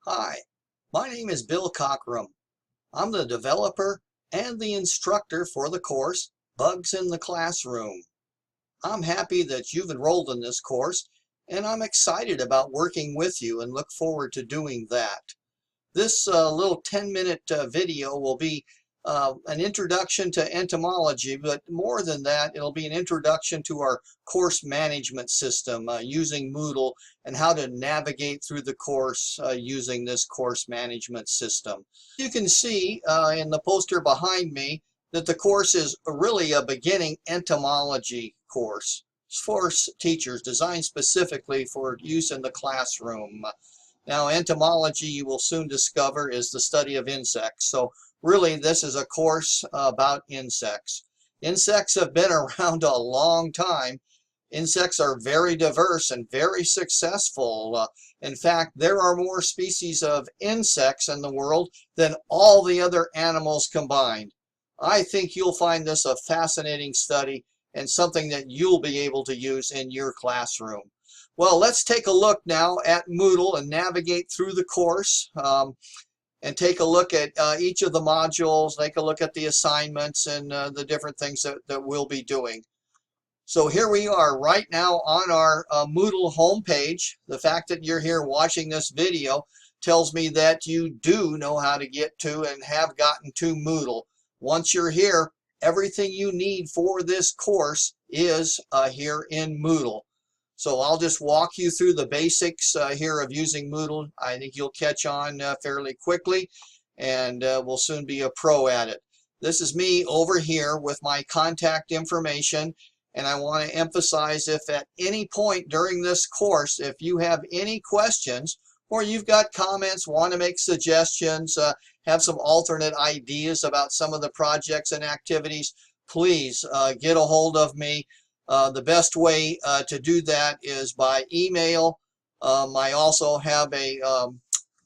Hi, my name is Bill Cockrum. I'm the developer and the instructor for the course, Bugs in the Classroom. I'm happy that you've enrolled in this course, and I'm excited about working with you and look forward to doing that. This little 10-minute video will be an introduction to entomology, but more than that, it'll be an introduction to our course management system using Moodle and how to navigate through the course using this course management system. You can see in the poster behind me that the course is really a beginning entomology course for teachers, designed specifically for use in the classroom. Now, entomology, you will soon discover, is the study of insects. So really, this is a course about insects. Insects have been around a long time. Insects are very diverse and very successful. In fact, there are more species of insects in the world than all the other animals combined. I think you'll find this a fascinating study and something that you'll be able to use in your classroom. Well, let's take a look now at Moodle and navigate through the course and take a look at each of the modules, take a look at the assignments and the different things that we'll be doing. So here we are right now on our Moodle homepage. The fact that you're here watching this video tells me that you do know how to get to and have gotten to Moodle. Once you're here, everything you need for this course is here in Moodle. So I'll just walk you through the basics here of using Moodle. I think you'll catch on fairly quickly, and we'll soon be a pro at it. This is me over here with my contact information, and I want to emphasize, if at any point during this course, if you have any questions or you've got comments, want to make suggestions, have some alternate ideas about some of the projects and activities, please get a hold of me. The best way to do that is by email. I also have a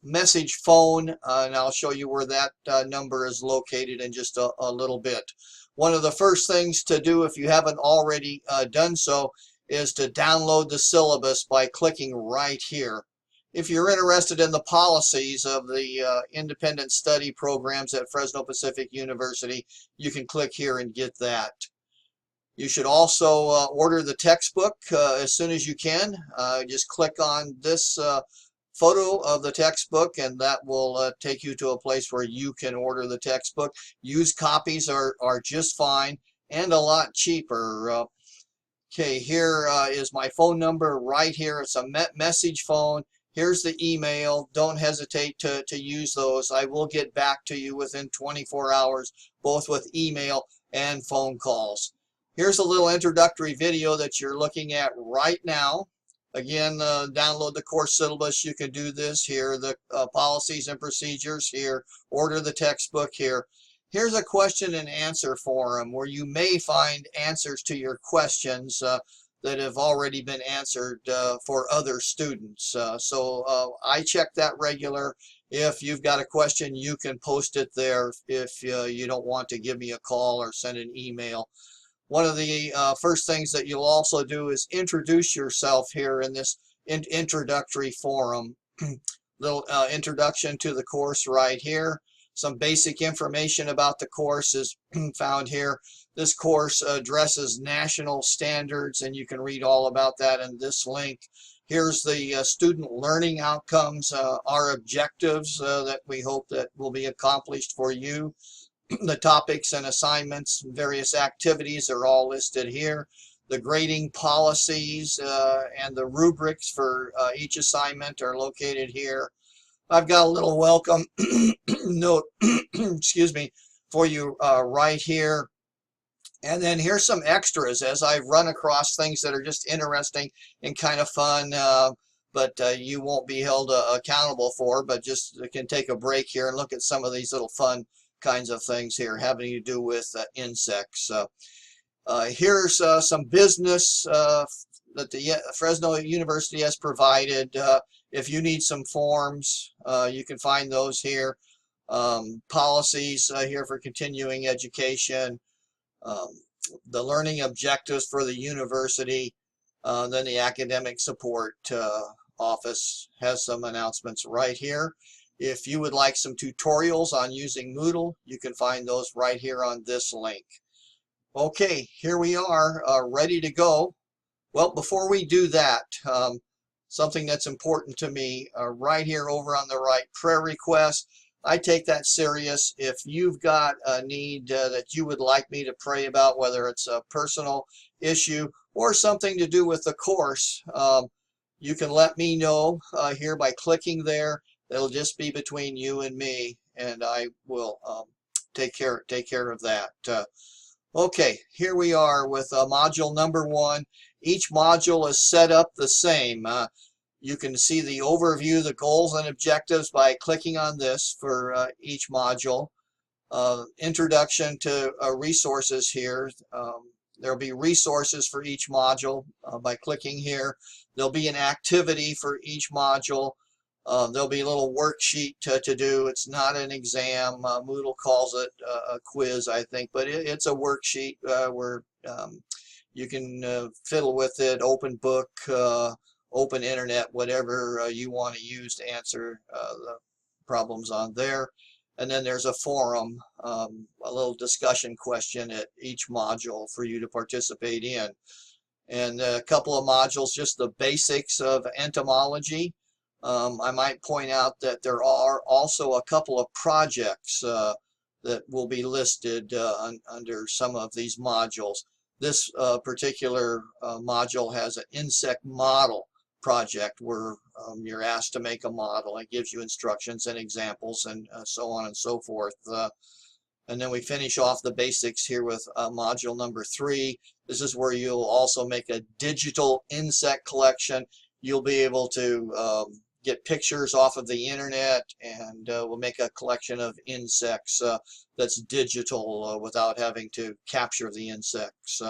message phone, and I'll show you where that number is located in just a little bit. One of the first things to do, if you haven't already done so, is to download the syllabus by clicking right here. If you're interested in the policies of the independent study programs at Fresno Pacific University, you can click here and get that. You should also order the textbook as soon as you can. Just click on this photo of the textbook, and that will take you to a place where you can order the textbook. Used copies are just fine and a lot cheaper. Okay, here is my phone number right here. It's a message phone. Here's the email. Don't hesitate to use those. I will get back to you within 24 hours, both with email and phone calls. Here's a little introductory video that you're looking at right now. Again, download the course syllabus. You can do this here. The policies and procedures here. Order the textbook here. Here's a question and answer forum where you may find answers to your questions that have already been answered for other students. So I check that regular. If you've got a question, you can post it there if you don't want to give me a call or send an email. One of the first things that you'll also do is introduce yourself here in this introductory forum. Little introduction to the course right here. Some basic information about the course is found here. This course addresses national standards, and you can read all about that in this link. Here's the student learning outcomes, our objectives that we hope that will be accomplished for you. The topics and assignments, various activities are all listed here. The grading policies and the rubrics for each assignment are located here. I've got a little welcome note, excuse me, for you right here. And then here's some extras as I run across things that are just interesting and kind of fun, but you won't be held accountable for, but just can take a break here and look at some of these little fun kinds of things here having to do with insects. Here's some business that the Fresno University has provided. If you need some forms, you can find those here. Policies here for continuing education, the learning objectives for the university, then the academic support office has some announcements right here. If you would like some tutorials on using Moodle, you can find those right here on this link. Okay, here we are, ready to go. Well, before we do that, something that's important to me, right here over on the right, prayer request. I take that serious. If you've got a need that you would like me to pray about, whether it's a personal issue or something to do with the course, you can let me know here by clicking there. It'll just be between you and me, and I will take care of that. Okay, here we are with module number 1. Each module is set up the same. You can see the overview, the goals and objectives by clicking on this for each module. Introduction to resources here. There'll be resources for each module by clicking here. There'll be an activity for each module. There'll be a little worksheet to do. It's not an exam. Moodle calls it a quiz, I think, but it's a worksheet where you can fiddle with it, open book, open internet, whatever you want to use to answer the problems on there. And then there's a forum, a little discussion question at each module for you to participate in. And a couple of modules, just the basics of entomology. I might point out that there are also a couple of projects that will be listed under some of these modules. This particular module has an insect model project where you're asked to make a model. It gives you instructions and examples and so on and so forth. And then we finish off the basics here with module number 3. This is where you'll also make a digital insect collection. You'll be able to get pictures off of the internet, and we'll make a collection of insects that's digital without having to capture the insects.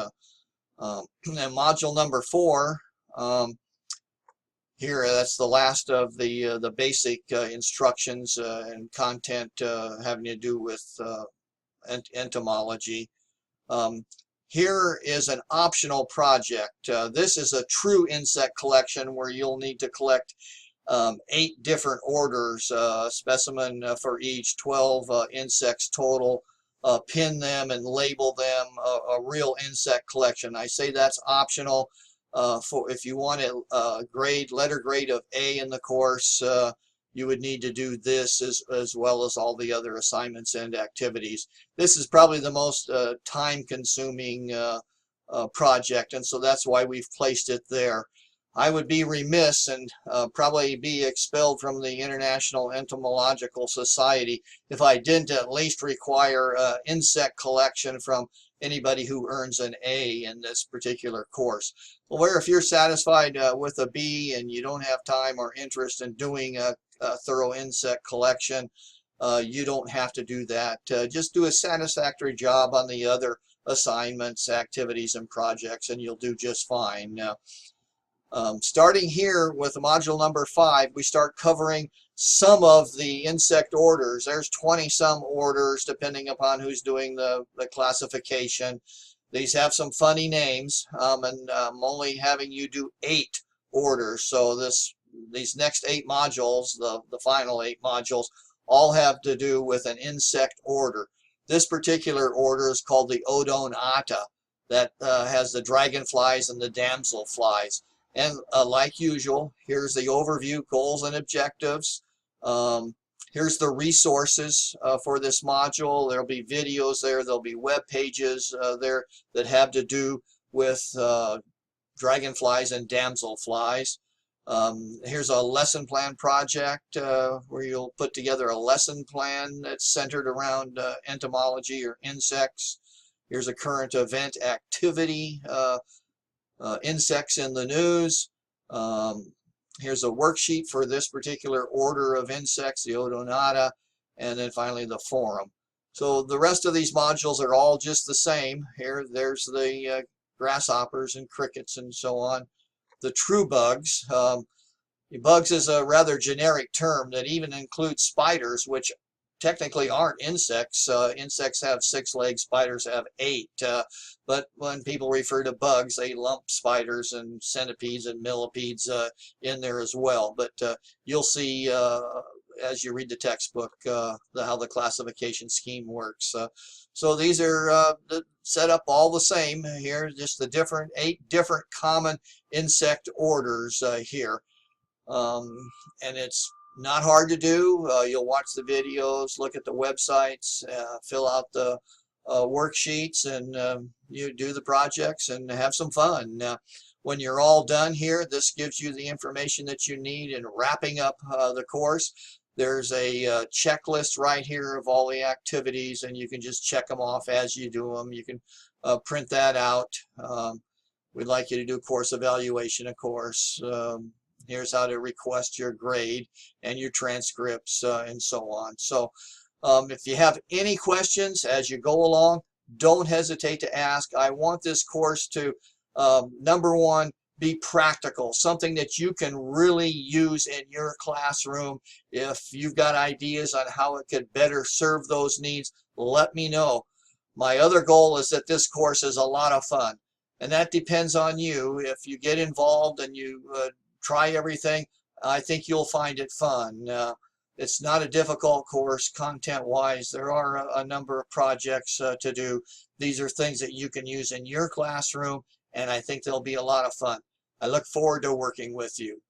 And module number 4, here, that's the last of the basic instructions and content having to do with entomology. Here is an optional project. This is a true insect collection where you'll need to collect 8 different orders, a specimen for each, 12 insects total, pin them and label them, a real insect collection. I say that's optional. For if you want a letter grade of A in the course, you would need to do this as well as all the other assignments and activities. This is probably the most time-consuming project, and so that's why we've placed it there. I would be remiss and probably be expelled from the International Entomological Society if I didn't at least require insect collection from anybody who earns an A in this particular course. Well, where if you're satisfied with a B and you don't have time or interest in doing a thorough insect collection, you don't have to do that. Just do a satisfactory job on the other assignments, activities, and projects, and you'll do just fine. Starting here with module number 5, we start covering some of the insect orders. There's 20-some orders depending upon who's doing the classification. These have some funny names, and I'm only having you do 8 orders. So these next 8 modules, the final 8 modules, all have to do with an insect order. This particular order is called the Odonata. That has the dragonflies and the damselflies. And like usual, here's the overview, goals and objectives. Here's the resources for this module. There'll be videos there. There'll be web pages there that have to do with dragonflies and damselflies. Here's a lesson plan project where you'll put together a lesson plan that's centered around entomology or insects. Here's a current event activity. Insects in the news. Here's a worksheet for this particular order of insects, the Odonata, and then finally the forum. So the rest of these modules are all just the same. There's the grasshoppers and crickets and so on. The true bugs. Bugs is a rather generic term that even includes spiders, which technically aren't insects. Insects have 6 legs, spiders have 8. But when people refer to bugs, they lump spiders and centipedes and millipedes in there as well. But you'll see as you read the textbook how the classification scheme works. So these are set up all the same here, just the 8 different common insect orders here. And it's not hard to do. You'll watch the videos, look at the websites, fill out the worksheets, and you do the projects and have some fun. When you're all done here, this gives you the information that you need in wrapping up the course. There's a checklist right here of all the activities, and you can just check them off as you do them. You can print that out. We'd like you to do course evaluation, of course. Here's how to request your grade and your transcripts and so on. So if you have any questions as you go along, don't hesitate to ask. I want this course to, number one, be practical, something that you can really use in your classroom. If you've got ideas on how it could better serve those needs, let me know. My other goal is that this course is a lot of fun, and that depends on you. If you get involved and you try everything, I think you'll find it fun. It's not a difficult course content-wise. There are a number of projects to do. These are things that you can use in your classroom, and I think they'll be a lot of fun. I look forward to working with you.